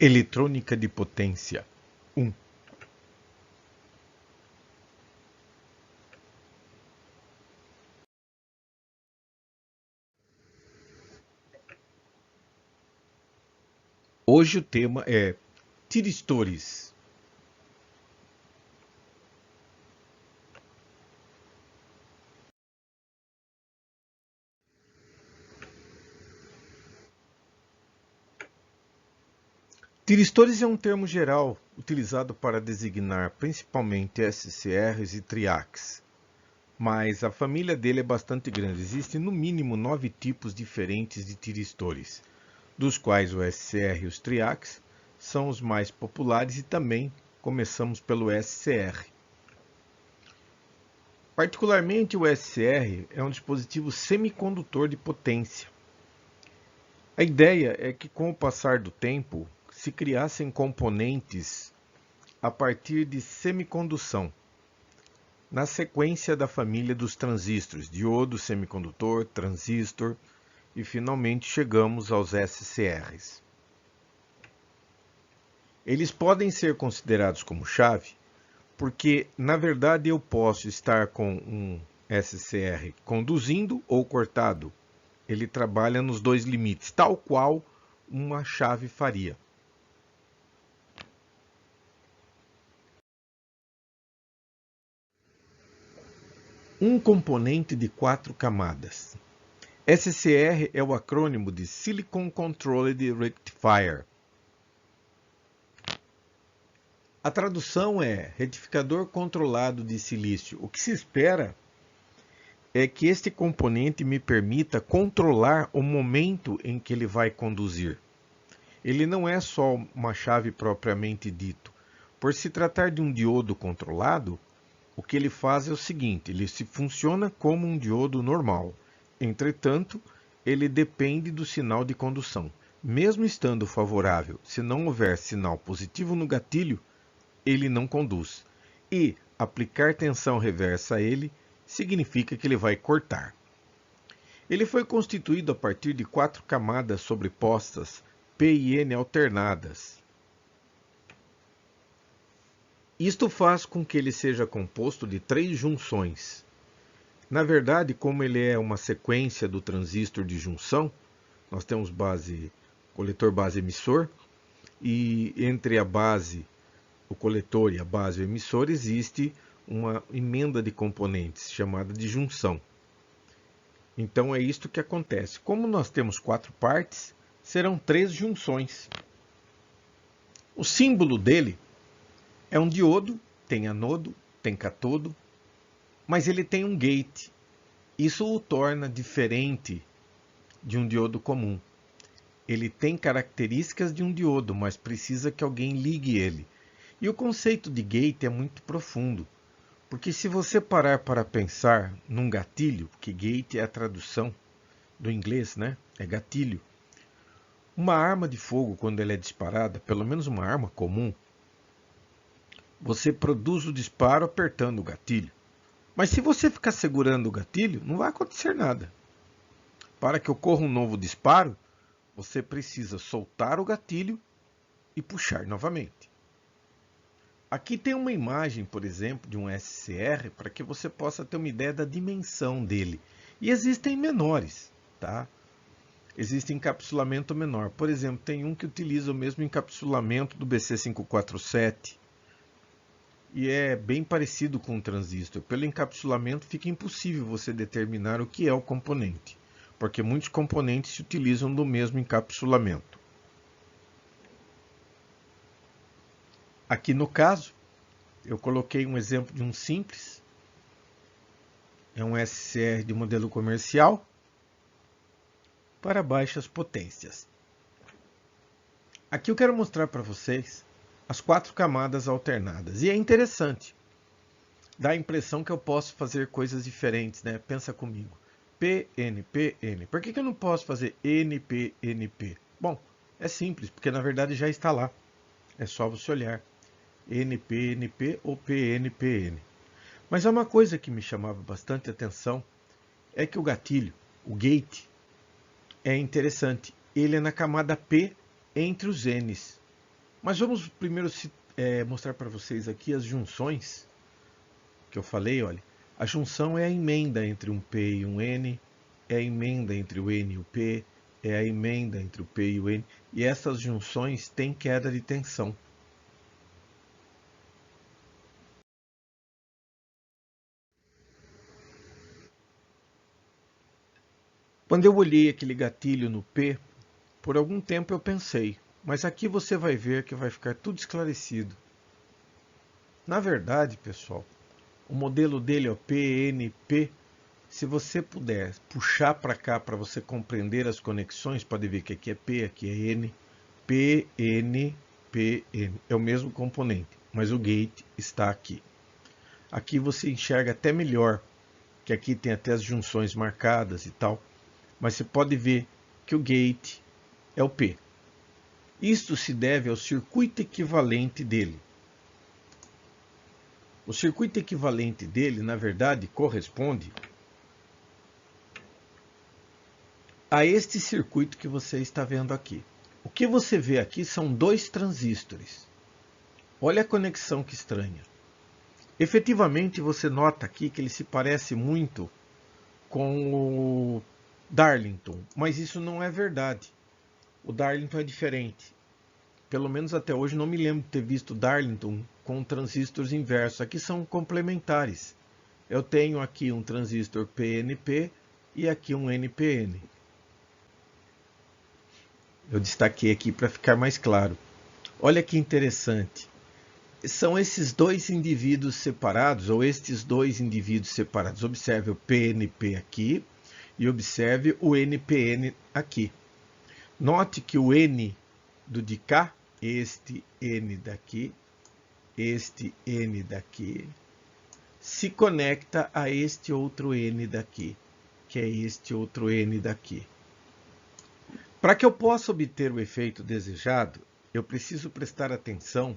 Eletrônica de potência 1. Hoje o tema é tiristores. Tiristores é um termo geral utilizado para designar principalmente SCRs e triacs, mas a família dele é bastante grande. Existem no mínimo 9 tipos diferentes de tiristores, dos quais o SCR e os triacs são os mais populares e também começamos pelo SCR. Particularmente o SCR é um dispositivo semicondutor de potência. A ideia é que com o passar do tempo se criassem componentes a partir de semicondução, na sequência da família dos transistores, diodo, semicondutor, transistor e finalmente chegamos aos SCRs. Eles podem ser considerados como chave porque, na verdade, eu posso estar com um SCR conduzindo ou cortado. Ele trabalha nos dois limites, tal qual uma chave faria. Um componente de 4 camadas. SCR é o acrônimo de Silicon Controlled Rectifier. A tradução é retificador controlado de silício. O que se espera é que este componente me permita controlar o momento em que ele vai conduzir. Ele não é só uma chave propriamente dito. Por se tratar de um diodo controlado, o que ele faz é o seguinte: ele se funciona como um diodo normal. Entretanto, ele depende do sinal de condução. Mesmo estando favorável, se não houver sinal positivo no gatilho, ele não conduz. E aplicar tensão reversa a ele significa que ele vai cortar. Ele foi constituído a partir de 4 camadas sobrepostas, P e N alternadas. Isto faz com que ele seja composto de 3 junções. Na verdade, como ele é uma sequência do transistor de junção, nós temos coletor base emissor, e entre a base, o coletor e a base o emissor existe uma emenda de componentes chamada de junção. Então é isto que acontece. Como nós temos 4 partes, serão 3 junções. O símbolo dele é um diodo, tem anodo, tem catodo, mas ele tem um gate. Isso o torna diferente de um diodo comum. Ele tem características de um diodo, mas precisa que alguém ligue ele. E o conceito de gate é muito profundo, porque se você parar para pensar num gatilho, que gate é a tradução do inglês, né? É gatilho. Uma arma de fogo, quando ela é disparada, pelo menos uma arma comum, você produz o disparo apertando o gatilho. Mas se você ficar segurando o gatilho, não vai acontecer nada. Para que ocorra um novo disparo, você precisa soltar o gatilho e puxar novamente. Aqui tem uma imagem, por exemplo, de um SCR, para que você possa ter uma ideia da dimensão dele. E existem menores, tá? Existe encapsulamento menor. Por exemplo, tem um que utiliza o mesmo encapsulamento do BC547. E é bem parecido com o transistor. Pelo encapsulamento fica impossível você determinar o que é o componente, porque muitos componentes se utilizam do mesmo encapsulamento. Aqui no caso, eu coloquei um exemplo de um simples. É um SCR de modelo comercial para baixas potências. Aqui eu quero mostrar para vocês as 4 camadas alternadas. E é interessante. Dá a impressão que eu posso fazer coisas diferentes, né? Pensa comigo. P, N, P, N. Por que eu não posso fazer N, P, N, P? Bom, é simples, porque na verdade já está lá. É só você olhar. N, P, N, P ou P, N, P, N. Mas há uma coisa que me chamava bastante atenção, é que o gatilho, o gate, é interessante. Ele é na camada P entre os N's. Mas vamos primeiro mostrar para vocês aqui as junções que eu falei. Olha, a junção é a emenda entre um P e um N, é a emenda entre o N e o P, é a emenda entre o P e o N, e essas junções têm queda de tensão. Quando eu olhei aquele gatilho no P, por algum tempo eu pensei, mas aqui você vai ver que vai ficar tudo esclarecido. Na verdade, pessoal, o modelo dele é o PNP. Se você puder puxar para cá para você compreender as conexões, pode ver que aqui é P, aqui é N, PN, PN. É o mesmo componente, mas o gate está aqui. Aqui você enxerga até melhor, que aqui tem até as junções marcadas e tal. Mas você pode ver que o gate é o P. Isto se deve ao circuito equivalente dele. O circuito equivalente dele, na verdade, corresponde a este circuito que você está vendo aqui. O que você vê aqui são dois transistores. Olha a conexão que estranha. Efetivamente, você nota aqui que ele se parece muito com o Darlington, mas isso não é verdade. O Darlington é diferente. Pelo menos até hoje não me lembro de ter visto Darlington com transistores inversos. Aqui são complementares. Eu tenho aqui um transistor PNP e aqui um NPN. Eu destaquei aqui para ficar mais claro. Olha que interessante. São esses dois indivíduos separados, ou estes dois indivíduos separados. Observe o PNP aqui e observe o NPN aqui. Note que o N do de cá, este N daqui, este N daqui, se conecta a este outro N daqui, que é este outro N daqui. Para que eu possa obter o efeito desejado, eu preciso prestar atenção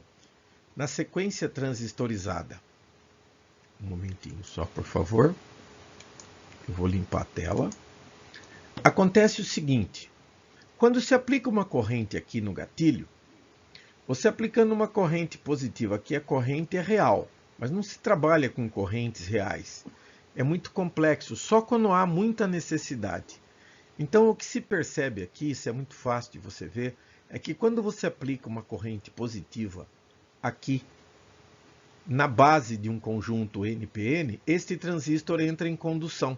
na sequência transistorizada. Um momentinho só, por favor. Eu vou limpar a tela. Acontece o seguinte: quando se aplica uma corrente aqui no gatilho, você aplicando uma corrente positiva aqui, a corrente é real, mas não se trabalha com correntes reais. É muito complexo, só quando há muita necessidade. Então, o que se percebe aqui, isso é muito fácil de você ver, é que quando você aplica uma corrente positiva aqui, na base de um conjunto NPN, este transistor entra em condução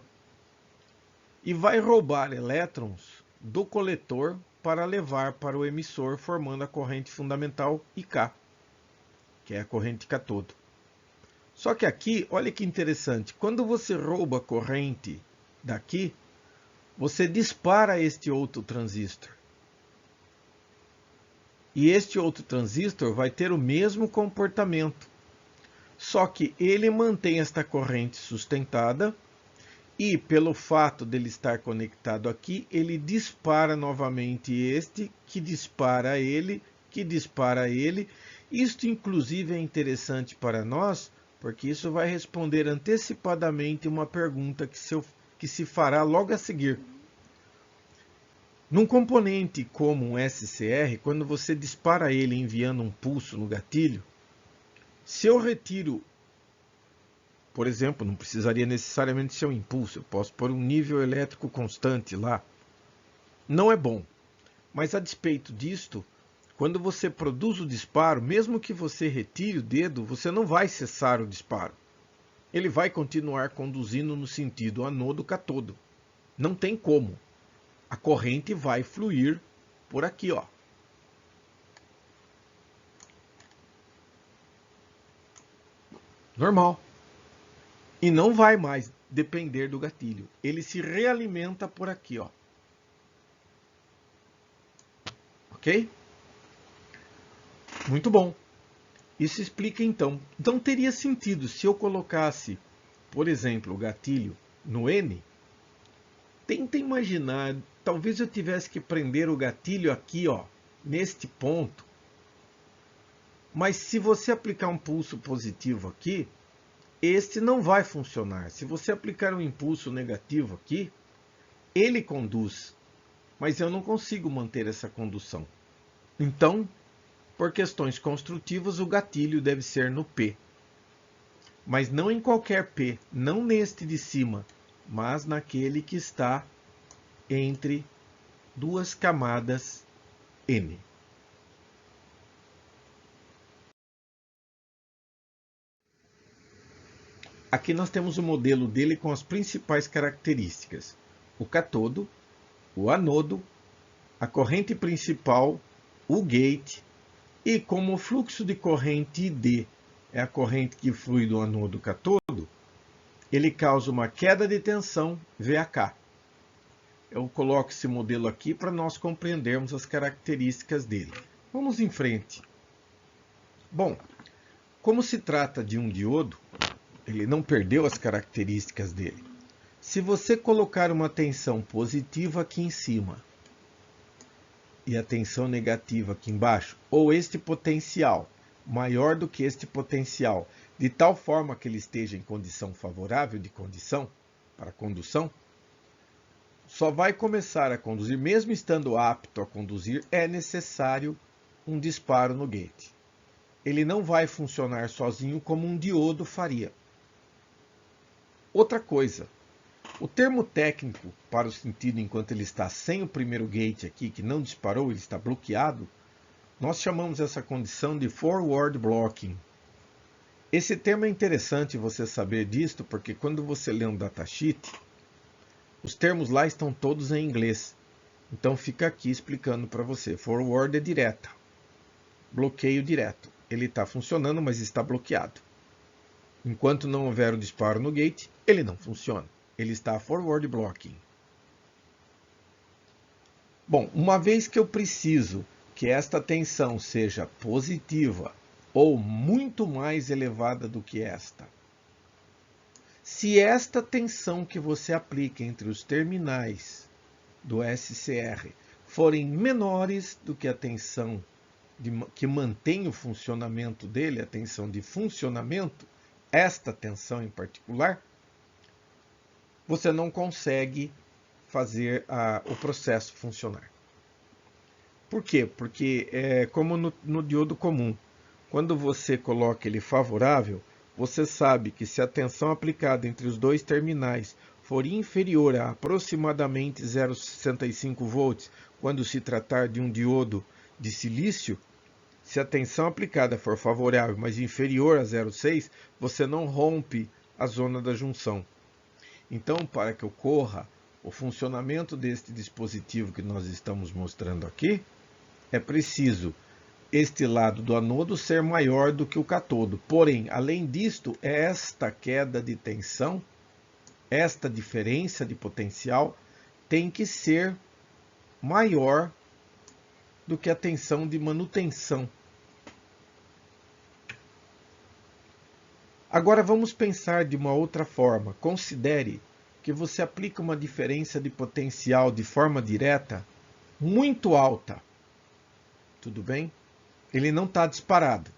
e vai roubar elétrons do coletor para levar para o emissor, formando a corrente fundamental IK, que é a corrente catodo. Só que aqui, olha que interessante, quando você rouba a corrente daqui, você dispara este outro transistor. E este outro transistor vai ter o mesmo comportamento. Só que ele mantém esta corrente sustentada e, pelo fato dele estar conectado aqui, ele dispara novamente este, que dispara ele, que dispara ele. Isto, inclusive, é interessante para nós, porque isso vai responder antecipadamente uma pergunta que se fará logo a seguir. Num componente como um SCR, quando você dispara ele enviando um pulso no gatilho, se eu retiro, por exemplo, não precisaria necessariamente ser um impulso, eu posso pôr um nível elétrico constante lá. Não é bom, mas a despeito disto, quando você produz o disparo, mesmo que você retire o dedo, você não vai cessar o disparo. Ele vai continuar conduzindo no sentido anodo-catodo. Não tem como. A corrente vai fluir por aqui, ó. Normal. E não vai mais depender do gatilho. Ele se realimenta por aqui, ó. Ok? Muito bom. Isso explica então. Então teria sentido se eu colocasse, por exemplo, o gatilho no N. Tenta imaginar, talvez eu tivesse que prender o gatilho aqui, ó, neste ponto. Mas se você aplicar um pulso positivo aqui, este não vai funcionar. Se você aplicar um impulso negativo aqui, ele conduz, mas eu não consigo manter essa condução. Então, Por questões construtivas, o gatilho deve ser no P. Mas não em qualquer P, não neste de cima, mas naquele que está entre duas camadas N. Aqui nós temos o modelo dele com as principais características: o catodo, o anodo, a corrente principal, o gate, e como o fluxo de corrente ID é a corrente que flui do anodo catodo, ele causa uma queda de tensão VAK. Eu coloco esse modelo aqui para nós compreendermos as características dele. Vamos em frente. Bom, como se trata de um diodo, ele não perdeu as características dele. Se você colocar uma tensão positiva aqui em cima e a tensão negativa aqui embaixo, ou este potencial maior do que este potencial, de tal forma que ele esteja em condição favorável de condição para condução, só vai começar a conduzir, mesmo estando apto a conduzir, é necessário um disparo no gate. Ele não vai funcionar sozinho como um diodo faria. Outra coisa, o termo técnico para o sentido enquanto ele está sem o primeiro gate aqui, que não disparou, ele está bloqueado, nós chamamos essa condição de forward blocking. Esse termo é interessante você saber disto, porque quando você lê um datasheet, os termos lá estão todos em inglês. Então fica aqui explicando para você. Forward é direta, bloqueio direto. Ele está funcionando, mas está bloqueado. Enquanto não houver o disparo no gate, ele não funciona. Ele está forward blocking. Bom, uma vez que eu preciso que esta tensão seja positiva ou muito mais elevada do que esta, se esta tensão que você aplica entre os terminais do SCR forem menores do que a tensão que mantém o funcionamento dele, a tensão de funcionamento, esta tensão em particular, você não consegue fazer o processo funcionar. Por quê? Porque é como no diodo comum. Quando você coloca ele favorável, você sabe que se a tensão aplicada entre os dois terminais for inferior a aproximadamente 0,65 volts, quando se tratar de um diodo de silício, se a tensão aplicada for favorável, mas inferior a 0,6, você não rompe a zona da junção. Então, para que ocorra o funcionamento deste dispositivo que nós estamos mostrando aqui, é preciso este lado do anodo ser maior do que o catodo. Porém, além disto, esta queda de tensão, esta diferença de potencial, tem que ser maior do que a tensão de manutenção. Agora vamos pensar de uma outra forma. Considere que você aplica uma diferença de potencial de forma direta muito alta. Tudo bem? Ele não está disparado.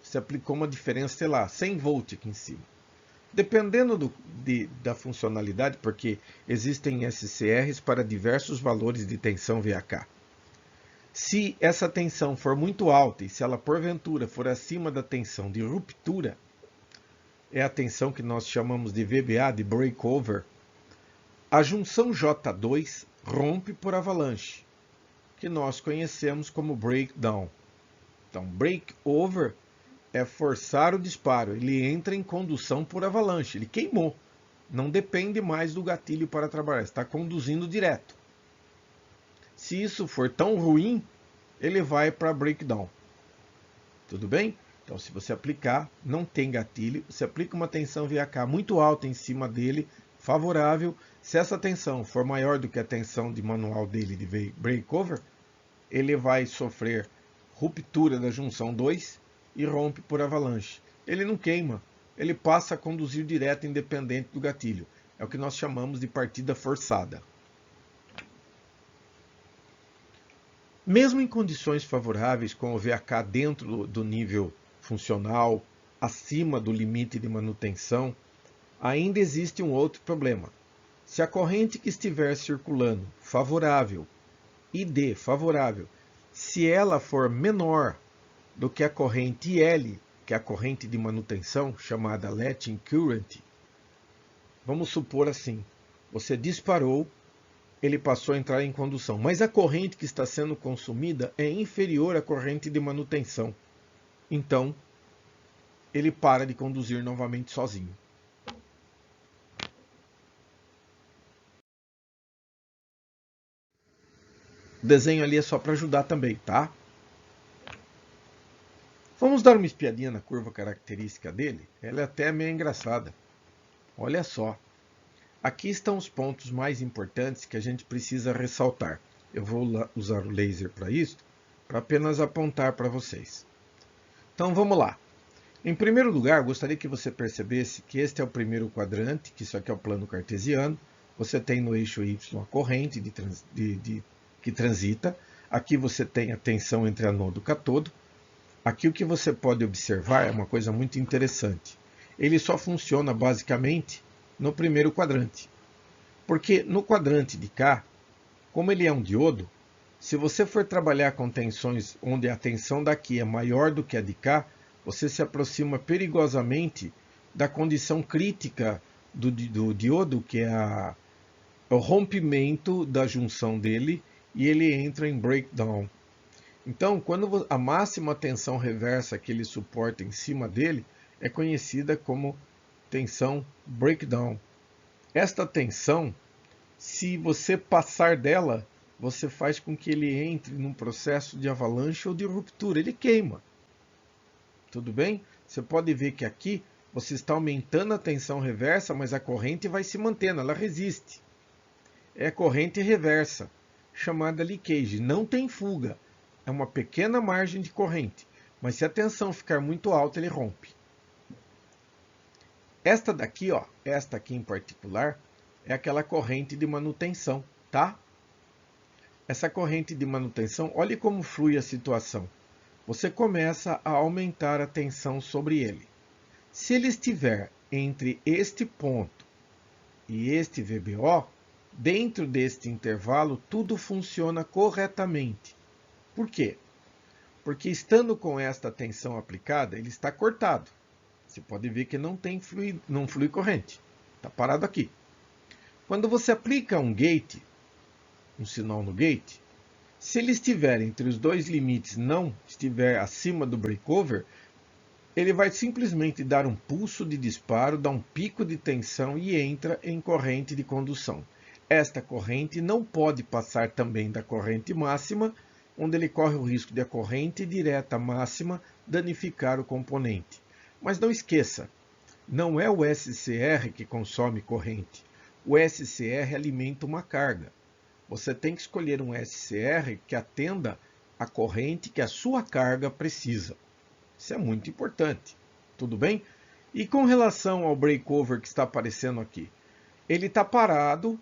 Você aplicou uma diferença, sei lá, 100 volts aqui em cima. Dependendo da funcionalidade, porque existem SCRs para diversos valores de tensão VAK. Se essa tensão for muito alta e se ela porventura for acima da tensão de ruptura, é a tensão que nós chamamos de VBA, de breakover, a junção J2 rompe por avalanche, que nós conhecemos como breakdown. Então, breakover é forçar o disparo, ele entra em condução por avalanche, ele queimou, não depende mais do gatilho para trabalhar, está conduzindo direto. Se isso for tão ruim, ele vai para breakdown. Tudo bem? Então, se você aplicar, não tem gatilho, você aplica uma tensão VAK muito alta em cima dele, favorável. Se essa tensão for maior do que a tensão de manual dele de breakover, ele vai sofrer ruptura da junção 2 e rompe por avalanche. Ele não queima, ele passa a conduzir direto independente do gatilho. É o que nós chamamos de partida forçada. Mesmo em condições favoráveis, com o VAK dentro do nível funcional, acima do limite de manutenção, ainda existe um outro problema. Se a corrente que estiver circulando favorável, ID favorável, se ela for menor do que a corrente L, que é a corrente de manutenção, chamada Letting Current. Vamos supor assim, você disparou, ele passou a entrar em condução, mas a corrente que está sendo consumida é inferior à corrente de manutenção. Então, ele para de conduzir novamente sozinho. O desenho ali é só para ajudar também, tá? Vamos dar uma espiadinha na curva característica dele? Ela é até meio engraçada. Olha só. Aqui estão os pontos mais importantes que a gente precisa ressaltar. Eu vou usar o laser para isso, para apenas apontar para vocês. Então vamos lá. Em primeiro lugar, gostaria que você percebesse que este é o primeiro quadrante, que isso aqui é o plano cartesiano. Você tem no eixo Y a corrente que transita. Aqui você tem a tensão entre anodo e cátodo. Aqui o que você pode observar é uma coisa muito interessante. Ele só funciona basicamente no primeiro quadrante. Porque no quadrante de cá, como ele é um diodo, se você for trabalhar com tensões onde a tensão daqui é maior do que a de cá, você se aproxima perigosamente da condição crítica do diodo, que é o rompimento da junção dele, e ele entra em breakdown. Então, quando a máxima tensão reversa que ele suporta em cima dele é conhecida como tensão breakdown. Esta tensão, se você passar dela, você faz com que ele entre num processo de avalanche ou de ruptura, ele queima. Tudo bem? Você pode ver que aqui você está aumentando a tensão reversa, mas a corrente vai se mantendo, ela resiste. É corrente reversa, chamada leakage, não tem fuga. É uma pequena margem de corrente, mas se a tensão ficar muito alta, ele rompe. Esta daqui, ó, esta aqui em particular, é aquela corrente de manutenção, tá? Essa corrente de manutenção, olhe como flui a situação. Você começa a aumentar a tensão sobre ele. Se ele estiver entre este ponto e este VBO, dentro deste intervalo, tudo funciona corretamente. Por quê? Porque estando com esta tensão aplicada, ele está cortado. Você pode ver que não flui corrente. Está parado aqui. Quando você aplica um gate, um sinal no gate, se ele estiver entre os dois limites, não estiver acima do breakover, ele vai simplesmente dar um pulso de disparo, dar um pico de tensão e entra em corrente de condução. Esta corrente não pode passar também da corrente máxima, onde ele corre o risco de a corrente direta máxima danificar o componente. Mas não esqueça, não é o SCR que consome corrente. O SCR alimenta uma carga. Você tem que escolher um SCR que atenda a corrente que a sua carga precisa. Isso é muito importante. Tudo bem? E com relação ao breakover que está aparecendo aqui, ele está parado,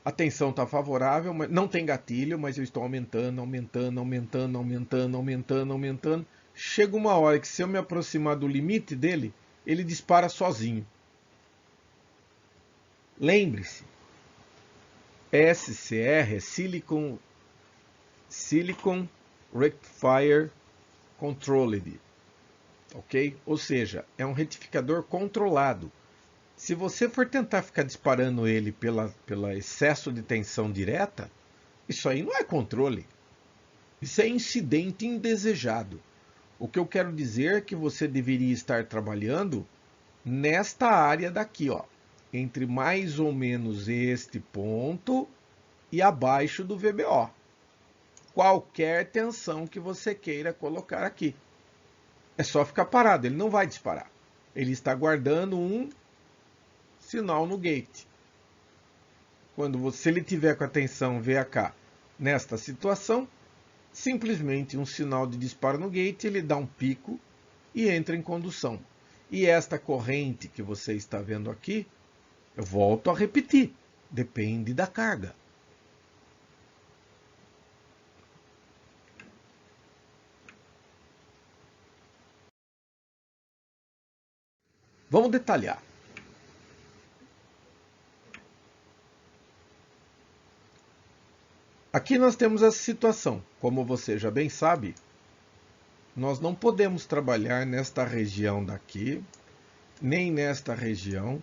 a tensão está favorável, mas não tem gatilho, mas eu estou aumentando. Chega uma hora que se eu me aproximar do limite dele, ele dispara sozinho. Lembre-se, SCR é Silicon Rectifier Controlled, ok? Ou seja, é um retificador controlado. Se você for tentar ficar disparando ele pelo excesso de tensão direta, isso aí não é controle. Isso é incidente indesejado. O que eu quero dizer é que você deveria estar trabalhando nesta área daqui, ó, entre mais ou menos este ponto e abaixo do VBO. Qualquer tensão que você queira colocar aqui. É só ficar parado, ele não vai disparar. Ele está guardando um sinal no gate. Se ele tiver com a tensão VH nesta situação, simplesmente um sinal de disparo no gate, ele dá um pico e entra em condução. E esta corrente que você está vendo aqui, eu volto a repetir, depende da carga. Vamos detalhar. Aqui nós temos essa situação. Como você já bem sabe, nós não podemos trabalhar nesta região daqui, nem nesta região,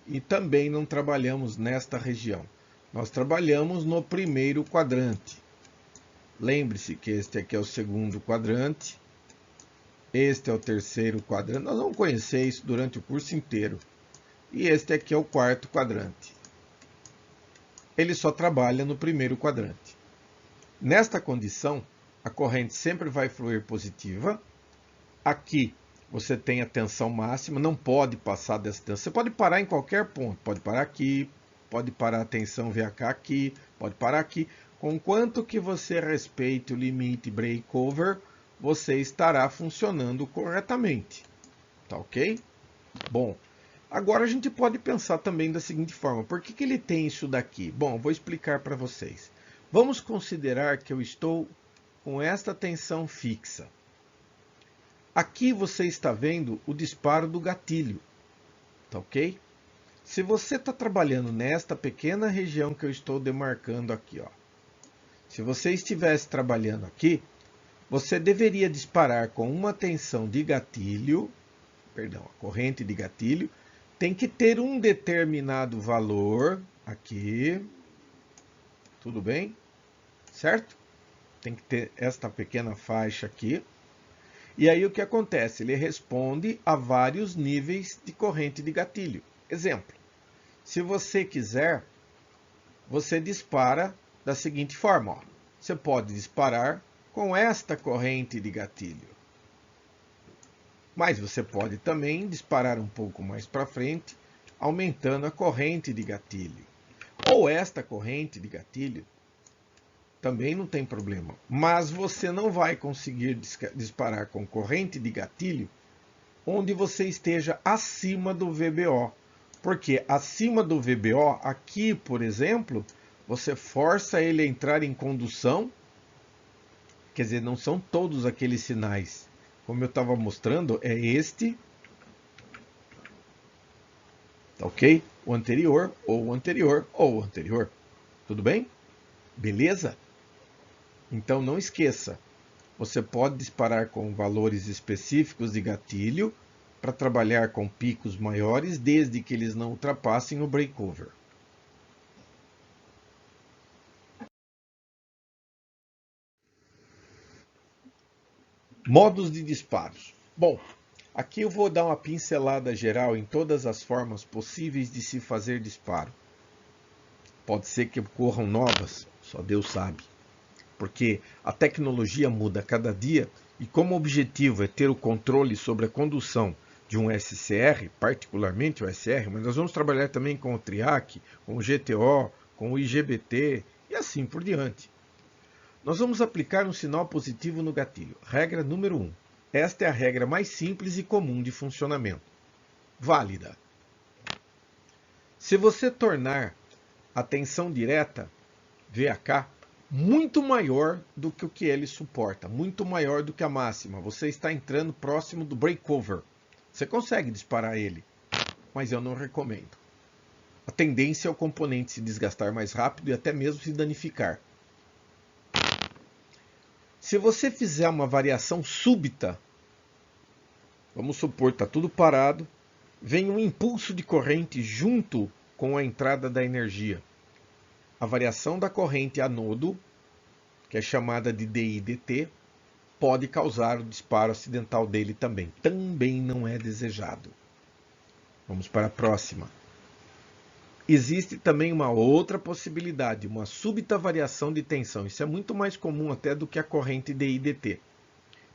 e também não trabalhamos nesta região. Nós trabalhamos no primeiro quadrante. Lembre-se que este aqui é o segundo quadrante, este é o terceiro quadrante. Nós vamos conhecer isso durante o curso inteiro. E este aqui é o quarto quadrante. Ele só trabalha no primeiro quadrante. Nesta condição, a corrente sempre vai fluir positiva. Aqui você tem a tensão máxima, não pode passar dessa tensão. Você pode parar em qualquer ponto, pode parar aqui, pode parar a tensão VH aqui, pode parar aqui. Conquanto que você respeite o limite breakover, você estará funcionando corretamente. Tá ok? Bom, agora a gente pode pensar também da seguinte forma. Por que ele tem isso daqui? Bom, vou explicar para vocês. Vamos considerar que eu estou com esta tensão fixa. Aqui você está vendo o disparo do gatilho. Tá ok? Se você está trabalhando nesta pequena região que eu estou demarcando aqui, ó. Se você estivesse trabalhando aqui, você deveria disparar com uma tensão de gatilho, perdão, a corrente de gatilho, tem que ter um determinado valor aqui, tudo bem? Certo? Tem que ter esta pequena faixa aqui. E aí o que acontece? Ele responde a vários níveis de corrente de gatilho. Exemplo, se você quiser, você dispara da seguinte forma, ó. Você pode disparar com esta corrente de gatilho. Mas você pode também disparar um pouco mais para frente, aumentando a corrente de gatilho. Ou esta corrente de gatilho, também não tem problema. Mas você não vai conseguir disparar com corrente de gatilho onde você esteja acima do VBO. Porque acima do VBO, aqui, por exemplo, você força ele a entrar em condução. Quer dizer, não são todos aqueles sinais. Como eu estava mostrando, é este. Tá ok? O anterior, ou o anterior, ou o anterior. Tudo bem? Beleza? Então não esqueça. Você pode disparar com valores específicos de gatilho para trabalhar com picos maiores, desde que eles não ultrapassem o breakover. Modos de disparos. Bom, aqui eu vou dar uma pincelada geral em todas as formas possíveis de se fazer disparo. Pode ser que ocorram novas, só Deus sabe. Porque a tecnologia muda a cada dia e como o objetivo é ter o controle sobre a condução de um SCR, particularmente o SR, mas nós vamos trabalhar também com o TRIAC, com o GTO, com o IGBT e assim por diante. Nós vamos aplicar um sinal positivo no gatilho. Regra número 1. Esta é a regra mais simples e comum de funcionamento. Válida. Se você tornar a tensão direta, VH, muito maior do que o que ele suporta, muito maior do que a máxima, você está entrando próximo do breakover. Você consegue disparar ele, mas eu não recomendo. A tendência é o componente se desgastar mais rápido e até mesmo se danificar. Se você fizer uma variação súbita, vamos supor, está tudo parado, vem um impulso de corrente junto com a entrada da energia. A variação da corrente anodo, que é chamada de DI/DT, pode causar o disparo acidental dele também. Também não é desejado. Vamos para a próxima. Existe também uma outra possibilidade, uma súbita variação de tensão. Isso é muito mais comum até do que a corrente DI/DT.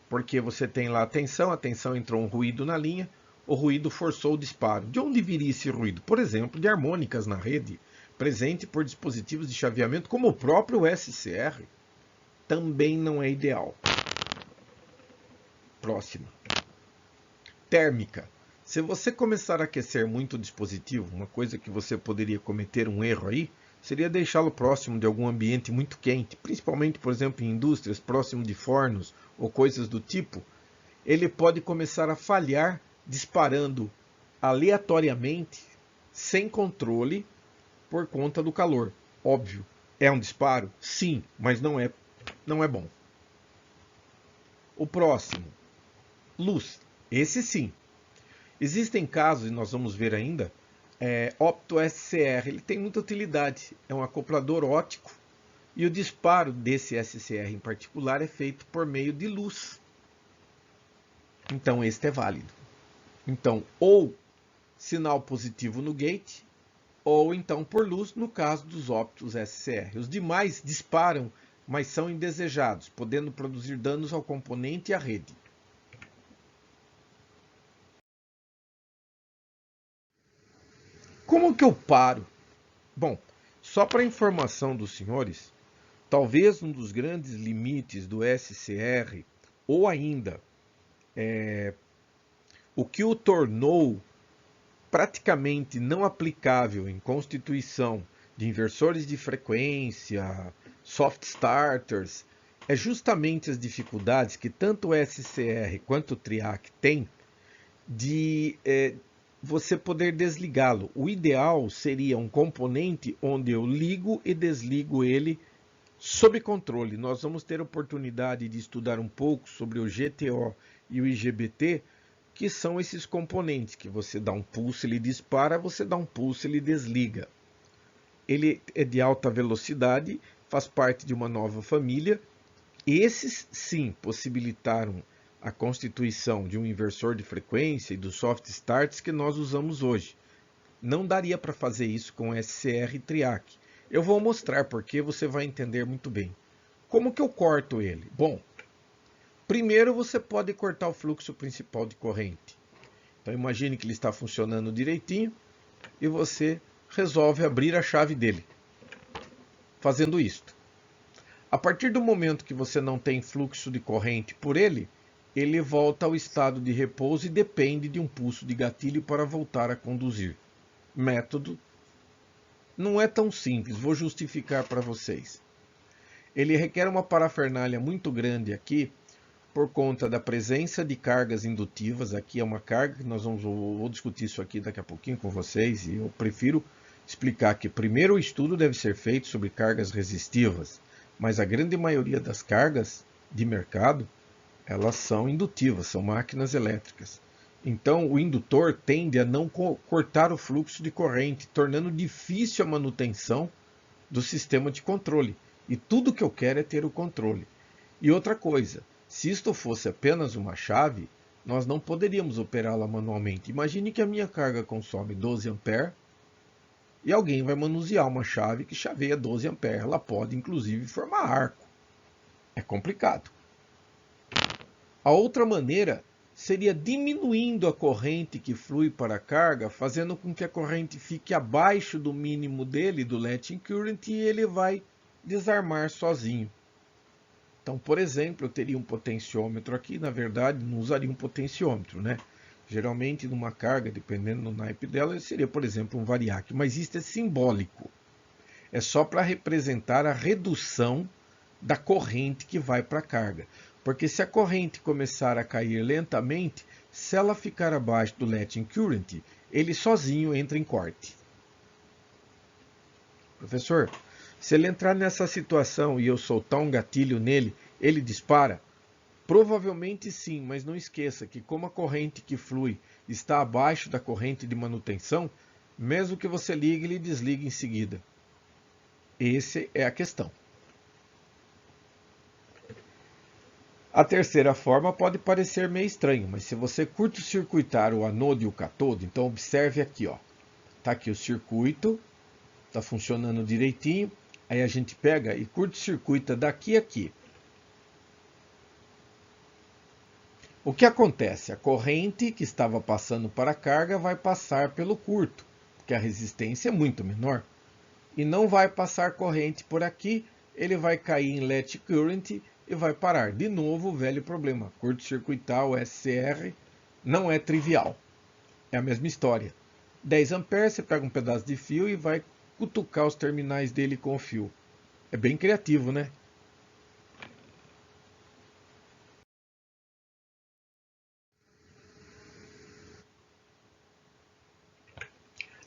Porque você tem lá a tensão entrou um ruído na linha, o ruído forçou o disparo. De onde viria esse ruído? Por exemplo, de harmônicas na rede, presente por dispositivos de chaveamento como o próprio SCR. Também não é ideal. Próxima. Térmica. Se você começar a aquecer muito o dispositivo, uma coisa que você poderia cometer um erro aí, seria deixá-lo próximo de algum ambiente muito quente, principalmente, por exemplo, em indústrias, próximo de fornos ou coisas do tipo, ele pode começar a falhar disparando aleatoriamente, sem controle, por conta do calor. Óbvio, é um disparo? Sim, mas não é bom. O próximo. luz. Esse sim. Existem casos, e nós vamos ver ainda, opto-SCR, ele tem muita utilidade. É um acoplador óptico e o disparo desse SCR em particular é feito por meio de luz. Então este é válido. Então, ou sinal positivo no gate, ou então por luz no caso dos optos SCR. Os demais disparam, mas são indesejados, podendo produzir danos ao componente e à rede. Como que eu paro? Bom, só para informação dos senhores, talvez um dos grandes limites do SCR, ou ainda o que o tornou praticamente não aplicável em constituição de inversores de frequência, soft starters, é justamente as dificuldades que tanto o SCR quanto o TRIAC têm de você poder desligá-lo. O ideal seria um componente onde eu ligo e desligo ele sob controle. Nós vamos ter oportunidade de estudar um pouco sobre o GTO e o IGBT, que são esses componentes que você dá um pulso, ele dispara, você dá um pulso, ele desliga. Ele é de alta velocidade, faz parte de uma nova família. Esses sim possibilitaram a constituição de um inversor de frequência e dos soft starts que nós usamos hoje. Não daria para fazer isso com SCR e TRIAC. Eu vou mostrar porque você vai entender muito bem. Como que eu corto ele? Bom, primeiro você pode cortar o fluxo principal de corrente. Então imagine que ele está funcionando direitinho e você resolve abrir a chave dele. Fazendo isto. A partir do momento que você não tem fluxo de corrente por ele, ele volta ao estado de repouso e depende de um pulso de gatilho para voltar a conduzir. Método não é tão simples, vou justificar para vocês. Ele requer uma parafernália muito grande aqui, por conta da presença de cargas indutivas. Aqui é uma carga, vou discutir isso aqui daqui a pouquinho com vocês, e eu prefiro explicar que primeiro o estudo deve ser feito sobre cargas resistivas, mas a grande maioria das cargas de mercado, elas são indutivas, são máquinas elétricas. Então o indutor tende a não cortar o fluxo de corrente, tornando difícil a manutenção do sistema de controle. E tudo que eu quero é ter o controle. E outra coisa, se isto fosse apenas uma chave, nós não poderíamos operá-la manualmente. Imagine que a minha carga consome 12 A e alguém vai manusear uma chave que chaveia 12 A. Ela pode, inclusive, formar arco. É complicado. A outra maneira seria diminuindo a corrente que flui para a carga, fazendo com que a corrente fique abaixo do mínimo dele, do letting current, e ele vai desarmar sozinho. Então, por exemplo, eu teria um potenciômetro aqui, na verdade não usaria um potenciômetro, né? Geralmente numa carga, dependendo do naipe dela, seria, por exemplo, um variac, mas isso é simbólico. É só para representar a redução da corrente que vai para a carga. Porque se a corrente começar a cair lentamente, se ela ficar abaixo do letting current, ele sozinho entra em corte. Professor, se ele entrar nessa situação e eu soltar um gatilho nele, ele dispara? Provavelmente sim, mas não esqueça que como a corrente que flui está abaixo da corrente de manutenção, mesmo que você ligue, ele desliga em seguida. Essa é a questão. A terceira forma pode parecer meio estranho, mas se você curto-circuitar o anodo e o catodo, então observe aqui, ó. Tá aqui o circuito, tá funcionando direitinho. Aí a gente pega e curto-circuita daqui a aqui. O que acontece? A corrente que estava passando para a carga vai passar pelo curto, porque a resistência é muito menor. E não vai passar corrente por aqui, ele vai cair em let current e vai parar. De novo, o velho problema. Curto-circuitar o SCR não é trivial. É a mesma história. 10 A, você pega um pedaço de fio e vai cutucar os terminais dele com o fio. É bem criativo, né?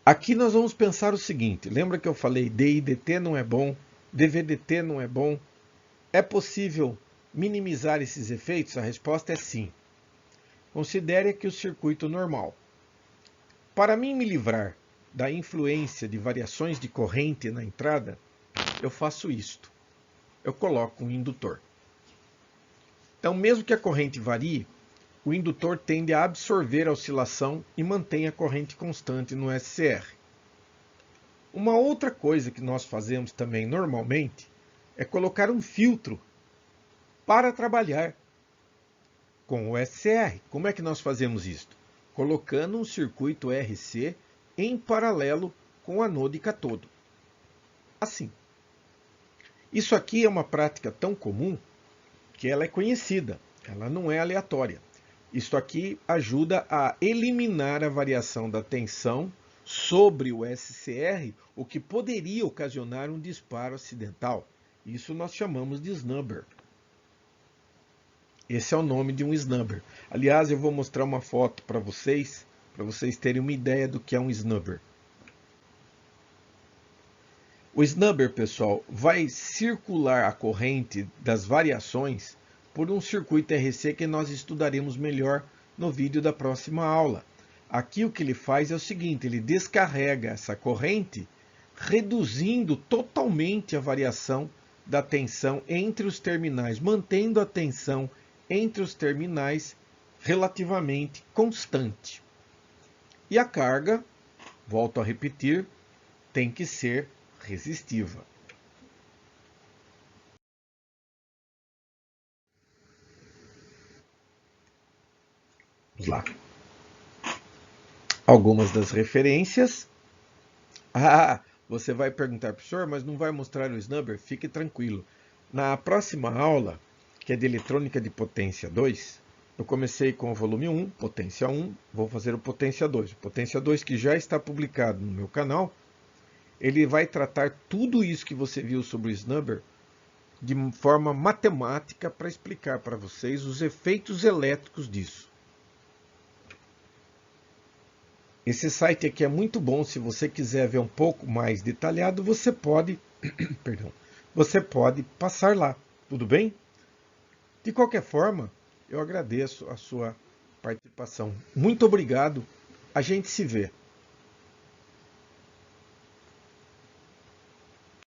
Aqui nós vamos pensar o seguinte. Lembra que eu falei DIDT não é bom, DVDT não é bom? É possível minimizar esses efeitos? A resposta é sim. Considere aqui o circuito normal. Para mim me livrar da influência de variações de corrente na entrada, eu faço isto. Eu coloco um indutor. Então, mesmo que a corrente varie, o indutor tende a absorver a oscilação e mantém a corrente constante no SCR. Uma outra coisa que nós fazemos também normalmente é colocar um filtro para trabalhar com o SCR. Como é que nós fazemos isto? Colocando um circuito RC em paralelo com o anodo e catodo. Assim. Isso aqui é uma prática tão comum que ela é conhecida, ela não é aleatória. Isso aqui ajuda a eliminar a variação da tensão sobre o SCR, o que poderia ocasionar um disparo acidental. Isso nós chamamos de snubber. Esse é o nome de um snubber. Aliás, eu vou mostrar uma foto para vocês terem uma ideia do que é um snubber. O snubber, pessoal, vai circular a corrente das variações por um circuito RC que nós estudaremos melhor no vídeo da próxima aula. Aqui o que ele faz é o seguinte, ele descarrega essa corrente, reduzindo totalmente a variação da tensão entre os terminais, mantendo a tensão entre os terminais relativamente constante. E a carga, volto a repetir, tem que ser resistiva. Vamos lá. Algumas das referências. Você vai perguntar, professor, mas não vai mostrar o snubber? Fique tranquilo. Na próxima aula, que é de eletrônica de potência 2, eu comecei com o volume 1, potência 1, vou fazer o potência 2. O potência 2 que já está publicado no meu canal, ele vai tratar tudo isso que você viu sobre o snubber de forma matemática para explicar para vocês os efeitos elétricos disso. Esse site aqui é muito bom, se você quiser ver um pouco mais detalhado, você pode, você pode passar lá, tudo bem? De qualquer forma, eu agradeço a sua participação. Muito obrigado, a gente se vê.